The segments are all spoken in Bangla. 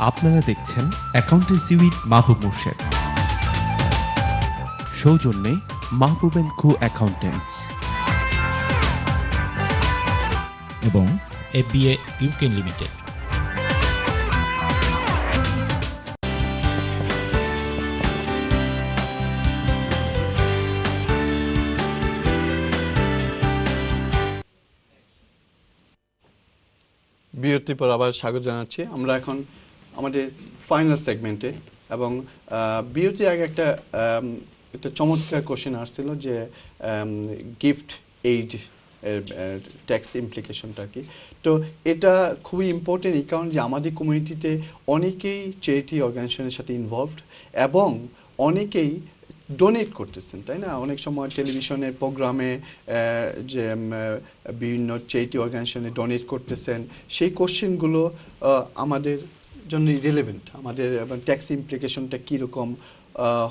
আপনারা দেখছেন অ্যাকাউন্টেন্সি উইথ মাহবুব মুর্শেদ, সৌজন্যে মাহবুব এন্ড কো অ্যাকাউন্টেন্টস এবং FBA UK লিমিটেড। বিরতির পর আবার স্বাগত জানাচ্ছি। আমরা এখন আমাদের ফাইনাল সেগমেন্টে, এবং বিরতির আগে একটা চমৎকার কোশ্চেন আসছিল যে গিফট এইড এর ট্যাক্স ইমপ্লিকেশনটা কি। তো এটা খুবই ইম্পর্টেন্ট এই কারণে যে আমাদের কমিউনিটিতে অনেকেই চ্যারিটি অর্গানাইজেশনের সাথে ইনভলভড এবং অনেকেই ডোনেট করতেছেন, তাই না? অনেক সময় টেলিভিশনের প্রোগ্রামে যে বিভিন্ন চ্যারিটি অর্গানাইজেশনে ডোনেট করতেছেন, সেই কোশ্চেনগুলো আমাদের জন্য রিলেভেন্ট। আমাদের ট্যাক্স ইমপ্লিকেশনটা কীরকম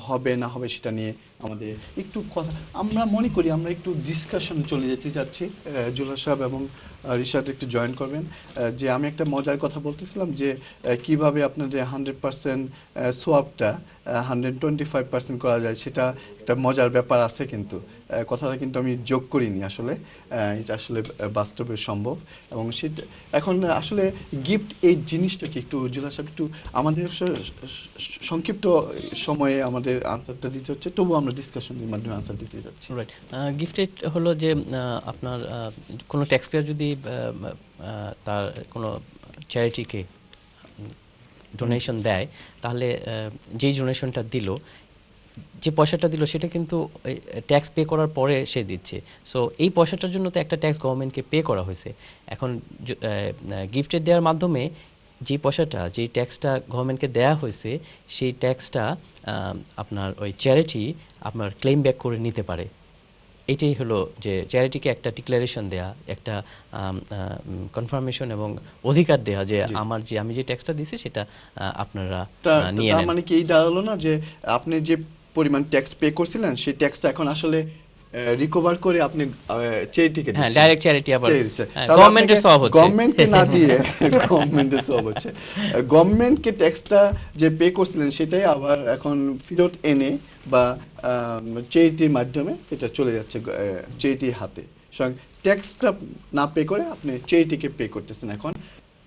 হবে না হবে সেটা নিয়ে আমাদের একটু কথা, আমরা মনে করি আমরা একটু ডিসকাশন চলে যেতে যাচ্ছি। জুলাল সাহেব এবং রিশাদ একটু জয়েন করবেন। যে আমি একটা মজার কথা বলতেছিলাম যে কিভাবে আপনাদের 100% সোয়াবটা 125% করা যায়, সেটা একটা মজার ব্যাপার আছে, কিন্তু কথাটা কিন্তু আমি যোগ করিনি আসলে, এটা আসলে বাস্তবে সম্ভব। এবং সেটা এখন আসলে গিফট এই জিনিসটা কি একটু জুলাল সাহেব একটু আমাদের সংক্ষিপ্ত সময়ে আমাদের আনসারটা দিতে হচ্ছে, তবু আমরা ডিসকাশনের মাধ্যমে আনসার দিতে যাচ্ছি। রাইট, গিফটেড হলো যে আপনার কোনো ট্যাক্স পেয়ার যদি তার কোনো চ্যারিটিকে ডোনেশন দেয়, তাহলে যেই ডোনেশনটা দিল, যে পয়সাটা দিল, সেটা কিন্তু ট্যাক্স পে করার পরে সে দিচ্ছে। সো এই পয়সাটার জন্য তো একটা ট্যাক্স গভর্নমেন্টকে পে করা হয়েছে। এখন গিফটেড দেওয়ার মাধ্যমে যে পয়সাটা, যেই ট্যাক্সটা গভর্নমেন্টকে দেওয়া হয়েছে, সেই ট্যাক্সটা আপনার ওই চ্যারিটি আপনার ক্লেম ব্যাক করে নিতে পারে। এটাই হলো যে চ্যারিটিকে একটা ডিক্লারেশন দেয়া, একটা কনফার্মেশন এবং অধিকার দেয়া যে আমি যে ট্যাক্সটা দিছি সেটা আপনারা নিয়ে নেন। মানে কি এই দাঁড়ালো না যে আপনি যে পরিমাণ ট্যাক্স পে করছিলেন সেই ট্যাক্সটা এখন আসলে রিকভার করে আপনি চ্যারিটিকে দিচ্ছেন। ডাইরেক্ট চ্যারিটি আবার গভর্নমেন্টের সব হচ্ছে, গভর্নমেন্টকে না দিয়ে গভর্নমেন্টের সব হচ্ছে। গভর্নমেন্টকে ট্যাক্সটা যে পে করছিলেন সেটাই আবার এখন ফেরত এনে বা চ্যারিটির মাধ্যমে এটা চলে যাচ্ছে চ্যারিটির হাতে। সুতরাং ট্যাক্সটা না পে করে আপনি চ্যারিটিকে পে করতেছেন। এখন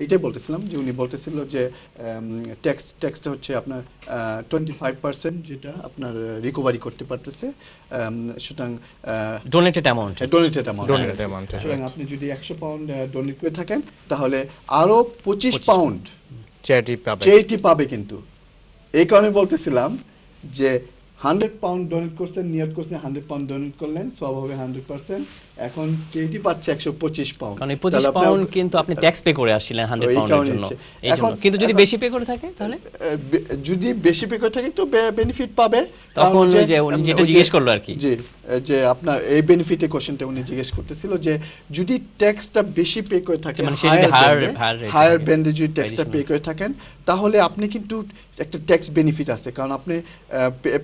এটাই বলতেছিলাম যে উনি বলতেছিল যে ট্যাক্সটা হচ্ছে আপনার 25% যেটা আপনার রিকভারি করতে পারতেছে। সুতরাং ডোনেটেড অ্যামাউন্ট, সুতরাং আপনি যদি 100 পাউন্ড ডোনেট করে থাকেন তাহলে আরো 25 পাউন্ড চ্যারিটি পাবে। কিন্তু এই কারণে বলতেছিলাম যে 100 পাউন্ড ডোনেট করছেন, নিয়ত করছেন 100 পাউন্ড ডোনেট করলেন, সব হবে 100%। এখন চ্যারিটি পাচ্ছে 125 পাউন্ড। কারণ 25 পাউন্ড কিন্তু আপনি ট্যাক্স পে করে আসছিলেন 100 পাউন্ডের জন্য। এখন কিন্তু যদি বেশি পে করে থাকে, তাহলে যদি বেশি পে করে থাকে তো বেনিফিট পাবে। তখন যে উনি যেটা জিজ্ঞেস করলো আর কি, যে আপনার এই বেনিফিটের কোশ্চেনটা উনি জিজ্ঞেস করতেছিল যে যদি ট্যাক্সটা বেশি পে করে থাকে, মানে হায়ার ব্যান্ডে যদি ট্যাক্সটা পে করে থাকেন, তাহলে আপনি কিন্তু একটা ট্যাক্স বেনিফিট আছে। কারণ আপনি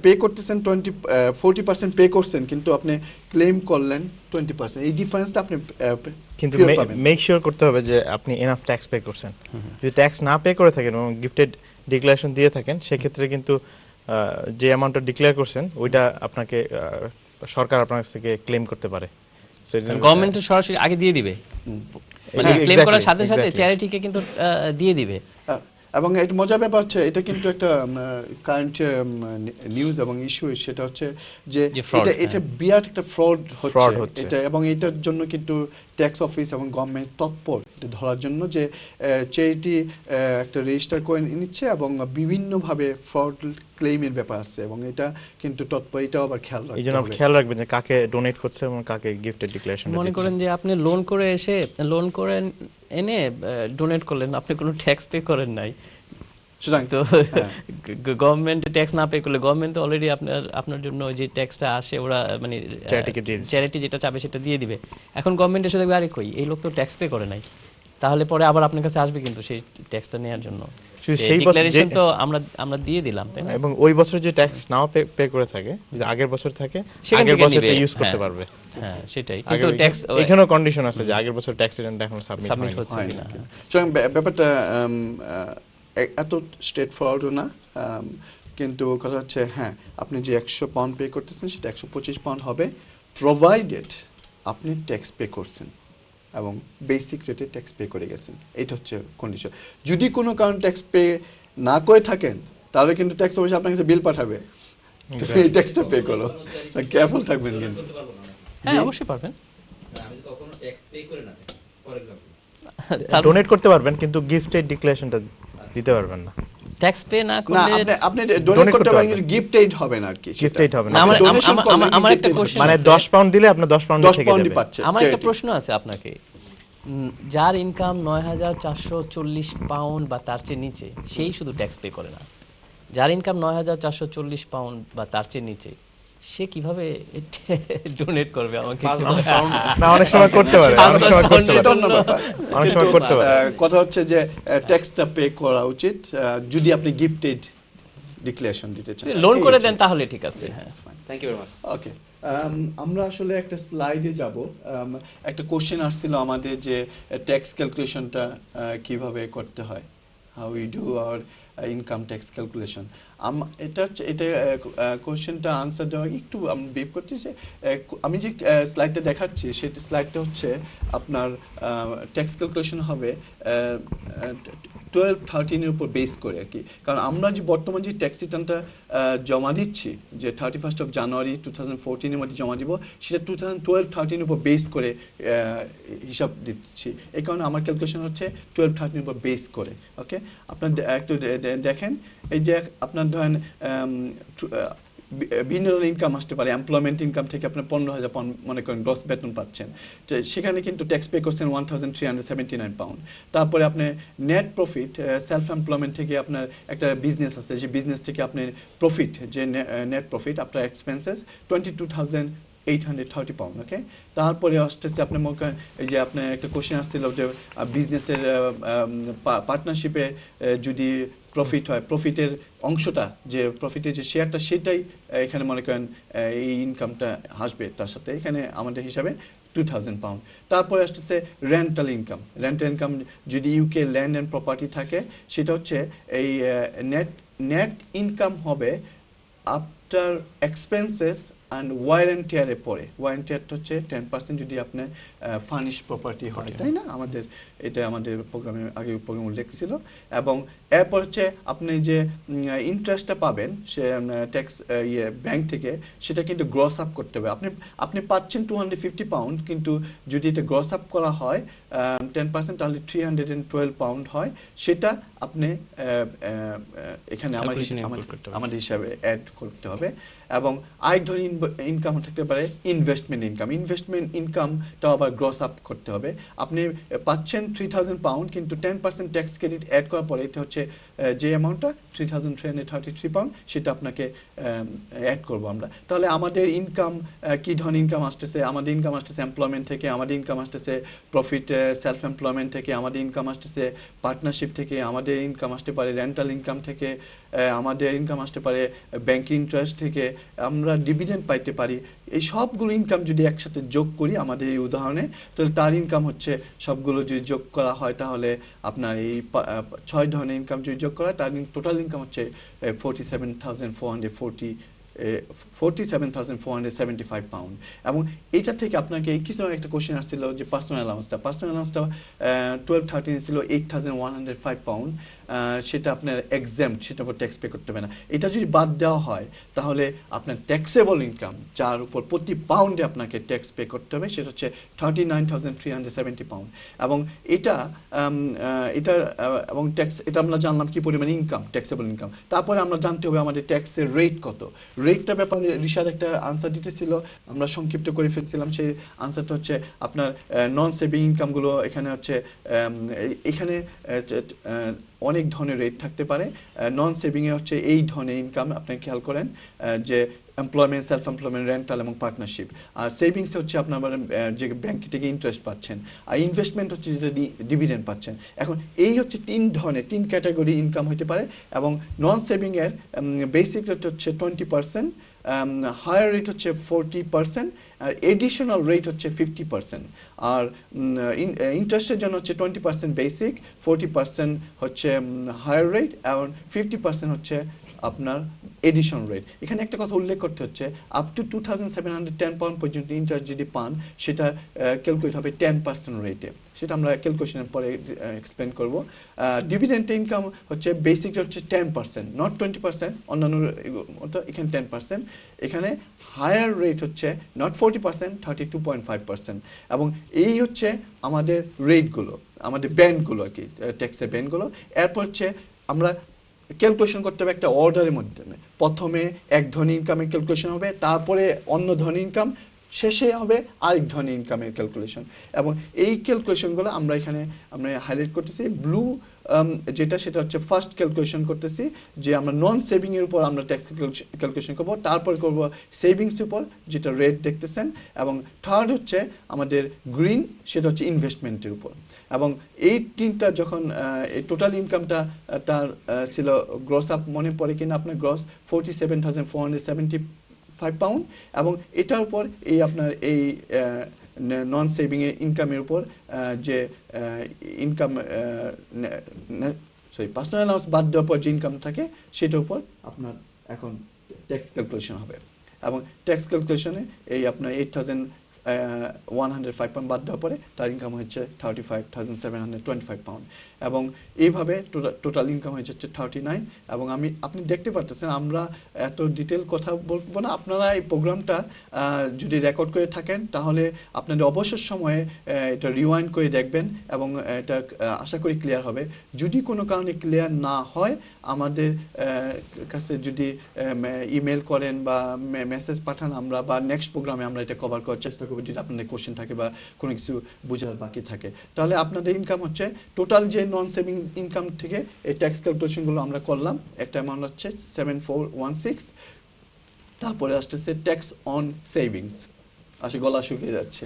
পে করতেছেন 40% পে করছেন, কিন্তু আপনি ক্লেম করলেন 20%। এই ডিফারেন্সটা আপনি কিন্তু মেক শিওর করতে হবে যে আপনি এনাফ ট্যাক্স পে করছেন। যদি ট্যাক্স না পে করে থাকেন এবং গিফটেড ডিক্লারেশন দিয়ে থাকেন, সেক্ষেত্রে কিন্তু যে অ্যামাউন্টটা ডিক্লেয়ার করছেন ওইটা আপনাকে সরকার আপনার কাছ থেকে ক্লেম করতে পারে। গভর্নমেন্ট সরাসরি আগে দিয়ে দিবে, মানে ক্লেম করার সাথে সাথে চ্যারিটিকে কিন্তু দিয়ে দিবে। এবং এটা মজার ব্যাপার হচ্ছে, এটা কিন্তু একটা কারেন্ট নিউজ এবং ইস্যু, সেটা হচ্ছে যে এটা বিরাট একটা ফ্রড হচ্ছে এটা। এবং এটার জন্য কিন্তু ট্যাক্স অফিস এবং গভর্নমেন্ট তৎপর এটা ধরার জন্য যে চ্যারিটি একটা রেজিস্টার করে নিচ্ছে এবং বিভিন্নভাবে ফ্রড ক্লেমের ব্যাপার আছে, এবং এটা কিন্তু তৎপর, এটাও আবার খেয়াল রাখবেন যে কাকে ডোনেট করছে এবং কাকে গিফটেড ডিক্লারেশন দিচ্ছে। মনে করেন যে আপনি লোন করে এনে ডোনেট করলেন, আপনি কোনো ট্যাক্স পে করেন নাই, সুতরাং তো গভর্নমেন্ট ট্যাক্স না পে করলে গভর্নমেন্ট তো অলরেডি আপনার জন্য যে ট্যাক্সটা আসে ওরা মানে চ্যারিটি যেটা চাবে সেটা দিয়ে দিবে। এখন গভর্নমেন্ট এসে দেখবে আরে কই এই লোক তো ট্যাক্স পে করে নাই, তাহলে পরে আবার আপনার কাছে আসবে কিন্তু সেই ট্যাক্সটা নেওয়ার জন্য। সেই ডিক্লারেশন তো আমরা দিয়ে দিলাম, তাই না? এবং ওই বছর যে ট্যাক্স নাও পে করে থাকে, যদি আগের বছর থাকে আগের বছরটা ইউজ করতে পারবে। হ্যাঁ, সেটাই। কিন্তু ট্যাক্স এখানেও কন্ডিশন আছে যে আগের বছর ট্যাক্স রিটার্নটা এখন সাবমিট হচ্ছে কিনা। সুতরাং ব্যাপারটা এত স্ট্রেট ফরওয়ার্ডও না, কিন্তু কথা হচ্ছে হ্যাঁ, আপনি যে 100 পাউন্ড পে করতেছেন সেটা 125 পাউন্ড হবে, প্রোভাইডেড আপনি ট্যাক্স পে করছেন এবং বেসিক রেটে ট্যাক্স পে করে গেছেন। এটা হচ্ছে কন্ডিশন। যদি কোনো কারণ ট্যাক্স পে না করে থাকেন তাহলে কিন্তু ট্যাক্স অফিস আপনার কাছে বিল পাঠাবে, তুমি এই ট্যাক্সটা পে করো, কেয়ারফুল থাকবেন কিন্তু। হ্যাঁ অবশ্যই পারবেন, আমি যদি কখনো ট্যাক্স পে করে না থাকি, ফর এক্সাম্পল ডোনেট করতে পারবেন কিন্তু গিফটেড ডিক্লারেশনটা দিতে পারবেন না। ট্যাক্স পে না না, করলে আপনি ডোনেট করতে পারেন কিন্তু গিফট এইড হবে না আর কি, গিফট এইড হবে না। না, আপনি আমার- donation আমার- করলেন, আমার gift একটা aid হবে। question মানে আছে। 10 পাউন্ড দিলে আপনার 10 পাউন্ড 10 থেকে পাউন্ডই যাবে। পাচ্ছে। আমার একটা charity। প্রশ্ন আছে আপনাকে, যার ইনকাম 9440 পাউন্ড বা তার চেয়ে নিচে সেই শুধু ট্যাক্স পে করে না, যার ইনকাম 9440 পাউন্ড বা তার চেয়ে নিচে সে কিভাবে ডোনেট করবে আমাকে? না, অনেক সময় করতে পারে, অনেক সময় করতে সেটা পারে, অন্য ব্যাপার। অনেক সময় কিন্তু, করতে পারে। কথা হচ্ছে যে ট্যাক্সটা পে করা উচিত যদি আপনি গিফটেড ডিক্লারেশন দিতে চান। লোন করে দেন তাহলে ঠিক আছে। হ্যাঁ, থ্যাংক ইউ ভেরি মাচ। ওকে, আমরা আসলে একটা স্লাইডে যাব। একটা কোশ্চেন আসছিল আমাদের যে ট্যাক্স ক্যালকুলেশনটা কিভাবে করতে হয়, how we do our income tax calculation. এটা হচ্ছে, এটা কোশ্চেনটা আনসার দেওয়া একটু আমি ব্রিফ করছি যে আমি যে স্লাইডটা দেখাচ্ছি সেটা স্লাইডটা হচ্ছে আপনার ট্যাক্স ক্যালকুলেশন হবে 12-13 উপর বেস করে আর কি। কারণ আমরা যে বর্তমান যে ট্যাক্স রিটার্নটা জমা দিচ্ছি, যে 31 জানুয়ারি 2014 মধ্যে জমা দিব, সেটা 2012-13 উপর বেস করে হিসাব দিচ্ছি। এই কারণে আমার ক্যালকুলেশন হচ্ছে 12-13 উপর বেস করে। ওকে, আপনার একটু দেখেন, এই যে আপনার ধরেন ভিন্ন ধরনের ইনকাম আসতে পারে। এমপ্লয়মেন্ট ইনকাম থেকে আপনার 15,000 পাউন্ড মনে করেন গ্রস বেতন পাচ্ছেন, তো সেখানে কিন্তু ট্যাক্স পে করছেন 1379 পাউন্ড। তারপরে আপনি নেট প্রফিট, সেলফ এমপ্লয়মেন্ট থেকে আপনার একটা বিজনেস আছে, যে বিজনেস থেকে আপনি প্রফিট, যে net profit after expenses 22,830 pound. Okay, তারপরে আসতেছে আপনার মনে করেন এই যে আপনার একটা কোশ্চেন আসছিল যে বিজনেসের পার্টনারশিপে যদি প্রফিট হয়, প্রফিটের অংশটা, যে প্রফিটের যে শেয়ারটা, সেটাই এখানে মনে করেন এই ইনকামটা আসবে তার সাথে, এখানে আমাদের হিসাবে 2000 পাউন্ড। তারপরে আসতেছে রেন্টাল ইনকাম। রেন্টাল ইনকাম যদি ইউকে ল্যান্ড অ্যান্ড প্রপার্টি থাকে, সেটা হচ্ছে এই নেট ইনকাম হবে after expenses and wear and টিয়ারে পরে। ওয়ার অ্যান্ড টিয়ারটা হচ্ছে 10% যদি আপনার ফার্নিশ প্রপার্টি হয়, তাই না? আমাদের এটা আমাদের প্রোগ্রামে আগে প্রোগ্রাম উল্লেখ ছিল। এবং এরপর হচ্ছে আপনি যে ইন্টারেস্টটা পাবেন সে ট্যাক্স ব্যাংক থেকে, সেটা কিন্তু গ্রস আপ করতে হবে। আপনি পাচ্ছেন 250 পাউন্ড, কিন্তু যদি এটা গ্রস আপ করা হয় 10% তাহলে 312 পাউন্ড হয়। সেটা আপনি এখানে আমাদের হিসাবে অ্যাড করতে হবে। এবং আরেক ধরনের ইনকাম থাকতে পারে ইনভেস্টমেন্ট ইনকাম। ইনভেস্টমেন্ট ইনকামটাও আবার গ্রস আপ করতে হবে। আপনি পাচ্ছেন 3000 পাউন্ড, কিন্তু 10% ট্যাক্স ক্রেডিট অ্যাড করার পরে এটা হচ্ছে যে অ্যামাউন্টটা 3333 পাউন্ড, সেটা আপনাকে অ্যাড করবো আমরা। তাহলে আমাদের ইনকাম কী ধরনের ইনকাম আসতেছে? আমাদের ইনকাম আসতেছে এমপ্লয়মেন্ট থেকে, আমাদের ইনকাম আসতেছে প্রফিট সেলফ এমপ্লয়মেন্ট থেকে, আমাদের ইনকাম আসতেছে পার্টনারশিপ থেকে, আমাদের ইনকাম আসতে পারে রেন্টাল ইনকাম থেকে, আমাদের ইনকাম আসতে পারে ব্যাংকিং ইন্টারেস্ট থেকে, আমরা ডিভিডেন্ড পাইতে পারি। এই সবগুলো ইনকাম যদি একসাথে যোগ করি আমাদের এই উদাহরণে, তাহলে তার ইনকাম হচ্ছে, সবগুলো যদি যোগ করা হয় তাহলে আপনার এই 6 ধরনের ইনকাম যদি যোগ করা হয়, তার টোটাল ইনকাম হচ্ছে 47,475 পাউন্ড। এবং এইটা থেকে আপনাকে এই কিছু একটা কোশ্চেন আসছিল যে পার্সোনাল অ্যালাউন্সটা 12-13 ছিল 8,105 পাউন্ড, সেটা আপনার এক্সাম্পট, সেটার উপর ট্যাক্স পে করতে হবে না। এটা যদি বাদ দেওয়া হয় তাহলে আপনার ট্যাক্সেবল ইনকাম, যার উপর প্রতি পাউন্ডে আপনাকে ট্যাক্স পে করতে হবে, সেটা হচ্ছে 39,370 পাউন্ড। এবং এটা এবং ট্যাক্স, এটা আমরা জানলাম কি পরিমাণ ইনকাম, ট্যাক্সেবল ইনকাম। তারপরে আমরা জানতে হবে আমাদের ট্যাক্সের রেট কত। রেটটা ব্যাপারে রিশাদ একটা আনসার দিতেছিল, আমরা সংক্ষিপ্ত করে ফেলছিলাম। সেই আনসারটা হচ্ছে আপনার নন সেভিং ইনকামগুলো এখানে হচ্ছে, এখানে অনেক ধরনের রেট থাকতে পারে। নন সেভিংয়ে হচ্ছে এই ধরনের ইনকাম আপনি খেয়াল করেন, যে এমপ্লয়মেন্ট, সেলফ এমপ্লয়মেন্ট, রেন্টাল এবং পার্টনারশিপ। আর সেভিংসে হচ্ছে আপনার যে ব্যাংক থেকে ইন্টারেস্ট পাচ্ছেন, আর ইনভেস্টমেন্ট হচ্ছে যেটা ডিভিডেন্ড পাচ্ছেন। এখন এই হচ্ছে 3 ক্যাটাগরি ইনকাম হতে পারে। এবং নন সেভিংয়ের বেসিক রেট হচ্ছে 20%, হায়ার রেট হচ্ছে 40%, আর এডিশনাল রেট হচ্ছে 50%, আর ইন্টারেস্টের জন্য হচ্ছে 20% বেসিক, 40% হচ্ছে হায়ার রেট এবং 50% হচ্ছে আপনার এডিশন রেট। এখানে একটা কথা উল্লেখ করতে হচ্ছে, আপ টু 2710 পাউন্ড পর্যন্ত ইন্টারেস্ট যদি পান সেটা ক্যালকুলেট হবে 10% রেটে, সেটা আমরা ক্যালকুলেশনের পরে এক্সপ্লেন করব। ডিভিডেন্ড ইনকাম হচ্ছে বেসিক হচ্ছে 10%, নট 20%, অন্যান্য মতো এখানে 10%। এখানে হায়ার রেট হচ্ছে নট 40%, 32.5%। এবং এই হচ্ছে আমাদের রেটগুলো, আমাদের ব্যান্ডগুলো আর কি, ট্যাক্সের ব্যান্ডগুলো। এরপর হচ্ছে আমরা ক্যালকুলেশন করতে হবে একটা অর্ডারের মধ্যে, প্রথমে এক ধরনের ইনকামের ক্যালকুলেশন হবে, তারপরে অন্য ধরনের ইনকাম, শেষে হবে আরেক ধরনের ইনকামের ক্যালকুলেশন। এবং এই ক্যালকুলেশনগুলো আমরা এখানে হাইলাইট করতেছি। ব্লু যেটা সেটা হচ্ছে ফার্স্ট ক্যালকুলেশন করতেছি, যে আমরা নন সেভিংয়ের উপর আমরা ট্যাক্স ক্যালকুলেশন করব, তারপর করব সেভিংসের উপর যেটা রেট দেখতেছেন, এবং থার্ড হচ্ছে আমাদের গ্রিন, সেটা হচ্ছে ইনভেস্টমেন্টের উপর। এবং এই তিনটা যখন এই টোটাল ইনকামটা তার ছিল গ্রস আপ, মনে পড়ে কিনা আপনার, গ্রস 47,475 পাউন্ড, এবং এটার উপর এই আপনার এই নন সেভিং ইনকামের উপর যে ইনকাম পার্সোনাল অ্যালাউন্স বাদ দেওয়ার পর যে ইনকাম থাকে সেটার উপর আপনার এখন ট্যাক্স ক্যালকুলেশন হবে। এবং ট্যাক্স ক্যালকুলেশনে এই আপনার 8,105 পাউন্ড বাদ দেওয়ার পরে তার ইনকাম হচ্ছে 35,725 পাউন্ড, এবং এইভাবে টোটাল ইনকাম হয়েছে 39। এবং আপনি দেখতে পারতেছেন, আমরা এত ডিটেল কথা বলবো না, আপনারা এই প্রোগ্রামটা যদি রেকর্ড করে থাকেন তাহলে আপনাদের অবসর সময়ে এটা রিওয়াইন্ড করে দেখবেন, এবং এটা আশা করি ক্লিয়ার হবে। যদি কোনো কারণে ক্লিয়ার না হয় আমাদের কাছে যদি ইমেল করেন বা মেসেজ পাঠান, আমরা বা নেক্সট প্রোগ্রামে আমরা এটা কভার করার চেষ্টা করবো, যদি আপনাদের কোশ্চেন থাকে বা কোনো কিছু বোঝার বাকি থাকে। তাহলে আপনাদের ইনকাম হচ্ছে টোটাল যে নন সেভিং ইনকাম থেকে এই ট্যাক্স ক্যালকুলেশনগুলো আমরা করলাম, একটা অ্যামাউন্ট হচ্ছে 7416। তারপরে আসতেছে ট্যাক্স অন সেভিংস, আসলে গলা শুকিয়ে যাচ্ছে।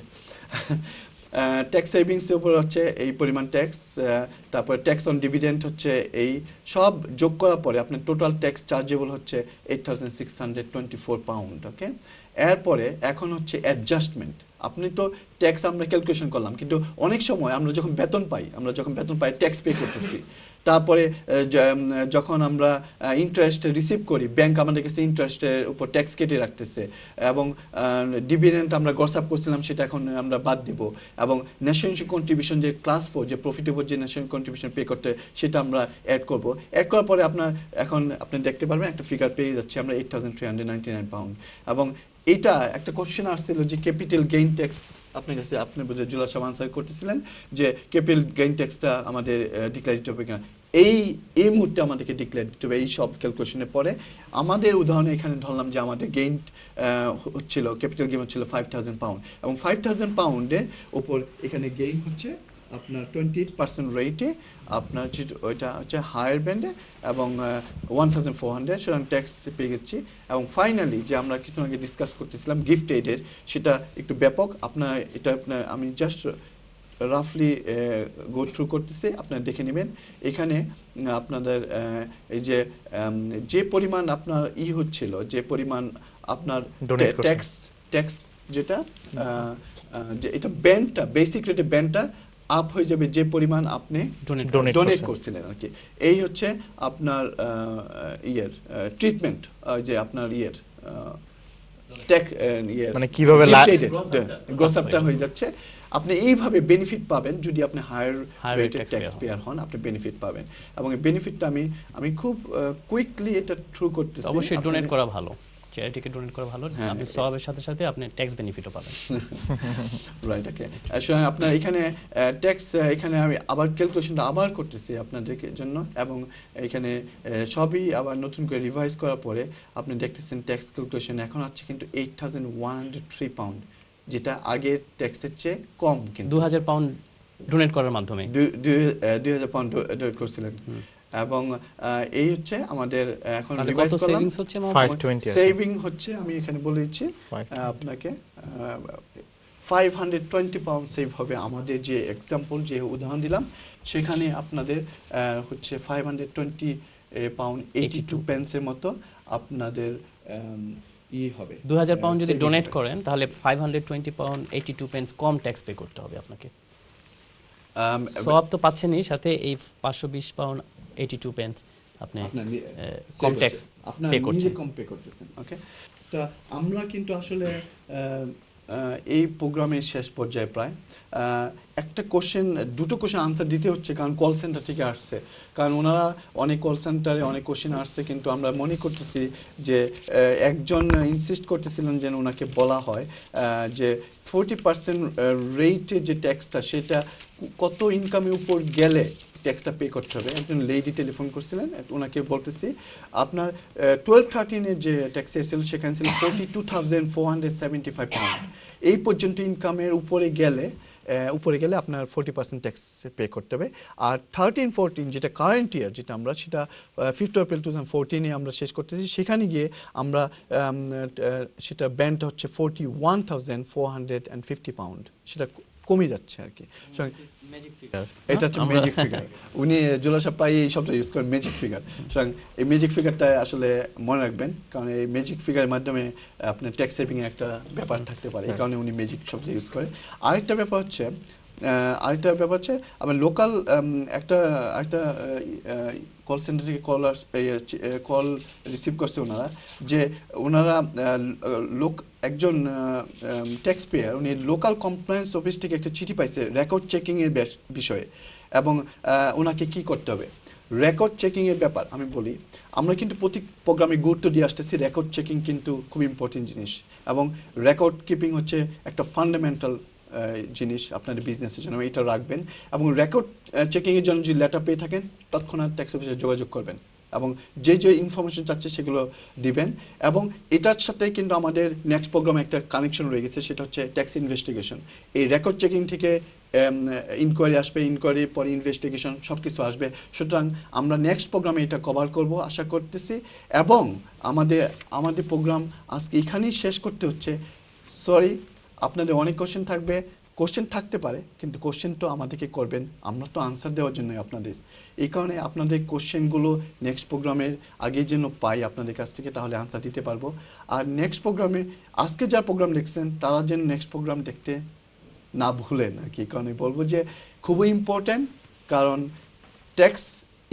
ট্যাক্স সেভিংসের উপর হচ্ছে এই পরিমাণ ট্যাক্স, তারপরে ট্যাক্স অন ডিভিডেন্ড হচ্ছে এই সব যোগ করার পরে আপনার টোটাল ট্যাক্স চার্জেবল হচ্ছে 8,624 পাউন্ড। ওকে, এরপরে এখন হচ্ছে অ্যাডজাস্টমেন্ট। আপনি তো ট্যাক্স আমরা ক্যালকুলেশন করলাম, কিন্তু অনেক সময় আমরা যখন বেতন পাই ট্যাক্স পে করতেছি, তারপরে যখন আমরা ইন্টারেস্ট রিসিভ করি, ব্যাংক আমাদের কাছে ইন্টারেস্টের উপর ট্যাক্স কেটে রাখতেছে, এবং ডিভিডেন্ড আমরা গ্রস আপ করছিলাম সেটা এখন আমরা বাদ দিব, এবং ন্যাশনাল কন্ট্রিবিউশন যে ক্লাস 4 যে প্রফিটেবল যে ন্যাশনাল কন্ট্রিবিউশন পে করতে, সেটা আমরা অ্যাড করব। অ্যাড করার পরে আপনি দেখতে পারবেন একটা ফিগার পেয়ে যাচ্ছে আমরা 8,399 পাউন্ড। এবং এটা একটা কোশ্চেন আসছিল যে ক্যাপিটাল গেইন ট্যাক্স আপনার কাছে, আপনি বোধহয় জুলাল সাহেব আনসার করতেছিলেন যে ক্যাপিটাল গেইন ট্যাক্সটা আমাদের ডিক্লেয়ার দিতে হবে কিনা। এই মুহূর্তে আমাদেরকে ডিক্লেয়ার দিতে হবে এই সব ক্যালকুলেশনের পরে। আমাদের উদাহরণে এখানে ধরলাম যে আমাদের গেইন হচ্ছিল, ক্যাপিটাল গেইন হচ্ছিল 5,000 পাউন্ড, এবং 5,000 পাউন্ডের ওপর এখানে গেইন হচ্ছে আপনার 28% রেটে, আপনার ওইটা হচ্ছে হায়ার ব্যান্ডে, এবং 1,400, সুতরাং ট্যাক্স পেয়ে গেছি। এবং ফাইনালি যে আমরা কিছু আগে ডিসকাস করতেছিলাম গিফট এইডের, সেটা একটু ব্যাপক। আমি জাস্ট রাফলি গো থ্রু করতেছি, আপনারা দেখে নেবেন। এখানে আপনাদের এই যে পরিমাণ আপনার হচ্ছিল, যে পরিমাণ আপনার ট্যাক্স যেটা এটা ব্যান্ডটা, বেসিক রেটে ব্যান্ডটা আপ হয়ে যাবে যে পরিমাণ আপনি ডোনেট করছিলেন আর কি। এই হচ্ছে আপনার ট্রিটমেন্ট, যে আপনার মানে কিভাবে গ্রস আপটা হয়ে যাচ্ছে। আপনি এইভাবে বেনিফিট পাবেন, যদি আপনি হায়ার রেটেড ট্যাক্স পেয়ার হন, আপনি বেনিফিট পাবেন। এবং এই বেনিফিটটা আমি খুব কুইকলি এটা থ্রু করতেছি। অবশ্যই ডোনেট করা ভালো, চ্যারিটিকে ডোনেট করা ভালো, আপনি সওয়াবের সাথে সাথে আপনি ট্যাক্স বেনিফিটও পাবেন। রাইট, ওকে। আসলে আপনার এখানে ট্যাক্স, এখানে আমি আবার ক্যালকুলেশনটা আবার করতেছি আপনাদের জন্য, এবং এখানে সবই আবার নতুন করে রিভাইজ করার পরে আপনি দেখতেছেন ট্যাক্স ক্যালকুলেশন এখন আছে কিন্তু 8,103 পাউন্ড, যেটা আগের ট্যাক্সের চেয়ে কম। কিন্তু 2,000 পাউন্ড ডোনেট করার মাধ্যমে 2,000 পাউন্ড ডোনেট করছিলেন। এবং এই হচ্ছে আমাদের এখন রিভাইজ করলাম, সেভিং হচ্ছে আমি এখানে বলে দিচ্ছি আপনাকে 520 পাউন্ড সেভ হবে। আমাদের যে এক্সাম্পল, যে উদাহরণ দিলাম, সেখানে আপনাদের হচ্ছে 520 পাউন্ড 82 পেন্সের মতো আপনাদের হবে 2000 পাউন্ড যদি saving ডোনেট হবে। করেন তাহলে 520 পাউন্ড 82 পেন্স কম ট্যাক্স পে করতে হবে আপনাকে। সব তো পাচ্ছেনই, সাথে এই 520 পাউন্ড 82 পেন্স আপনি আপনার কম ট্যাক্স আপনার পে নিজে করছেন। কম পে করতেছেন। ওকে, তা আমরা কিন্তু আসলে এই প্রোগ্রামের শেষ পর্যায়ে প্রায় একটা কোশ্চেন, দুটো কোশ্চেন আনসার দিতে হচ্ছে, কারণ কল সেন্টার থেকে আসছে, কারণ ওনারা অনেক কল সেন্টারে অনেক কোশ্চেন আসছে, কিন্তু আমরা মনে করতেছি যে একজন ইনসিস্ট করতেছিলেন যেন ওনাকে বলা হয় যে 40% রেটে যে ট্যাক্সটা সেটা কত ইনকামের উপর গেলে ট্যাক্সটা পে করতে হবে। একজন লেডি টেলিফোন করছিলেন, ওনাকে বলতেছি আপনার 12-13-এর যে ট্যাক্স এসেছিল সেখানে ছিল 42,475 পাউন্ড। এই পর্যন্ত ইনকামের উপরে গেলে আপনার 40% ট্যাক্স পে করতে হবে। আর 13-14 যেটা কারেন্ট ইয়ার, যেটা আমরা সেটা 5th এপ্রিল 2014-এ আমরা শেষ করতেছি, সেখানে গিয়ে আমরা সেটা ব্যান্ডটা হচ্ছে 41,450 পাউন্ড, সেটা কমে যাচ্ছে আর কি। এটা হচ্ছে ম্যাজিক ফিগার। উনি জুলাসা প্রায় এই শব্দটা ইউজ করেন, ম্যাজিক ফিগার। সুতরাং এই ম্যাজিক ফিগারটা আসলে মনে রাখবেন, কারণ এই ম্যাজিক ফিগারের মাধ্যমে আপনার ট্যাক্স সেভিং এর একটা ব্যাপার থাকতে পারে, এই কারণে উনি ম্যাজিক শব্দ ইউজ করে। আরেকটা ব্যাপার হচ্ছে আমার লোকাল একটা কল সেন্টার থেকে কল রিসিভ করছে ওনারা, যে ওনারা একজন ট্যাক্স পেয়ার, উনি লোকাল কমপ্লায়েন্স অফিস থেকে একটা চিঠি পাইছে রেকর্ড চেকিংয়ের বিষয়ে, এবং ওনাকে কি করতে হবে রেকর্ড চেকিংয়ের ব্যাপার। আমি বলি, আমরা কিন্তু প্রতি প্রোগ্রামে গুরুত্ব দিয়ে আসতেছি, রেকর্ড চেকিং কিন্তু খুব ইম্পর্টেন্ট জিনিস, এবং রেকর্ড কিপিং হচ্ছে একটা ফান্ডামেন্টাল জিনিস আপনাদের বিজনেসের জন্য, এটা রাখবেন। এবং রেকর্ড চেকিংয়ের জন্য যদি লেটার পেয়ে থাকেন তৎক্ষণাৎ ট্যাক্স অফিসে যোগাযোগ করবেন, এবং যে ইনফরমেশন চাচ্ছে সেগুলো দিবেন। এবং এটার সাথে কিন্তু আমাদের নেক্সট প্রোগ্রামে একটা কানেকশন রয়ে গেছে, সেটা হচ্ছে ট্যাক্স ইনভেস্টিগেশন। এই রেকর্ড চেকিং থেকে ইনকোয়ারি আসবে, ইনকোয়ারির পরে ইনভেস্টিগেশন, সব কিছু আসবে। সুতরাং আমরা নেক্সট প্রোগ্রামে এটা কভার করব আশা করতেছি। এবং আমাদের প্রোগ্রাম আজকে এখানেই শেষ করতে হচ্ছে। সরি, আপনাদের অনেক কোশ্চেন থাকতে পারে, কিন্তু কোশ্চেন তো আমাদেরকে করবেন, আমরা তো আনসার দেওয়ার জন্যই আপনাদের। এই কারণে আপনাদের কোশ্চেনগুলো নেক্সট প্রোগ্রামের আগে যেন পাই আপনাদের কাছ থেকে, তাহলে আনসার দিতে পারবো। আর নেক্সট প্রোগ্রামে আজকে যা প্রোগ্রাম দেখছেন তারা যেন নেক্সট প্রোগ্রাম দেখতে না ভুলেন আর কি। কারণে বলবো যে খুবই ইম্পর্ট্যান্ট, কারণ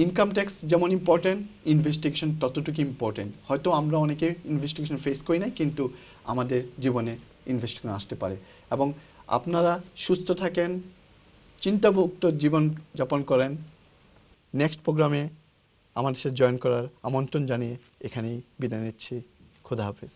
ইনকাম ট্যাক্স যেমন ইম্পর্ট্যান্ট, ইনভেস্টিগেশন ততটুকু ইম্পর্ট্যান্ট। হয়তো আমরা অনেকে ইনভেস্টিগেশন ফেস করি না, কিন্তু আমাদের জীবনে ইনভেস্টিগেশন আসতে পারে। এবং আপনারা সুস্থ থাকেন, চিন্তামুক্ত জীবন যাপন করেন। নেক্সট প্রোগ্রামে আমাদের সাথে জয়েন করার আমন্ত্রণ জানিয়ে এখানেই বিদায় নিচ্ছি। খোদা হাফেজ।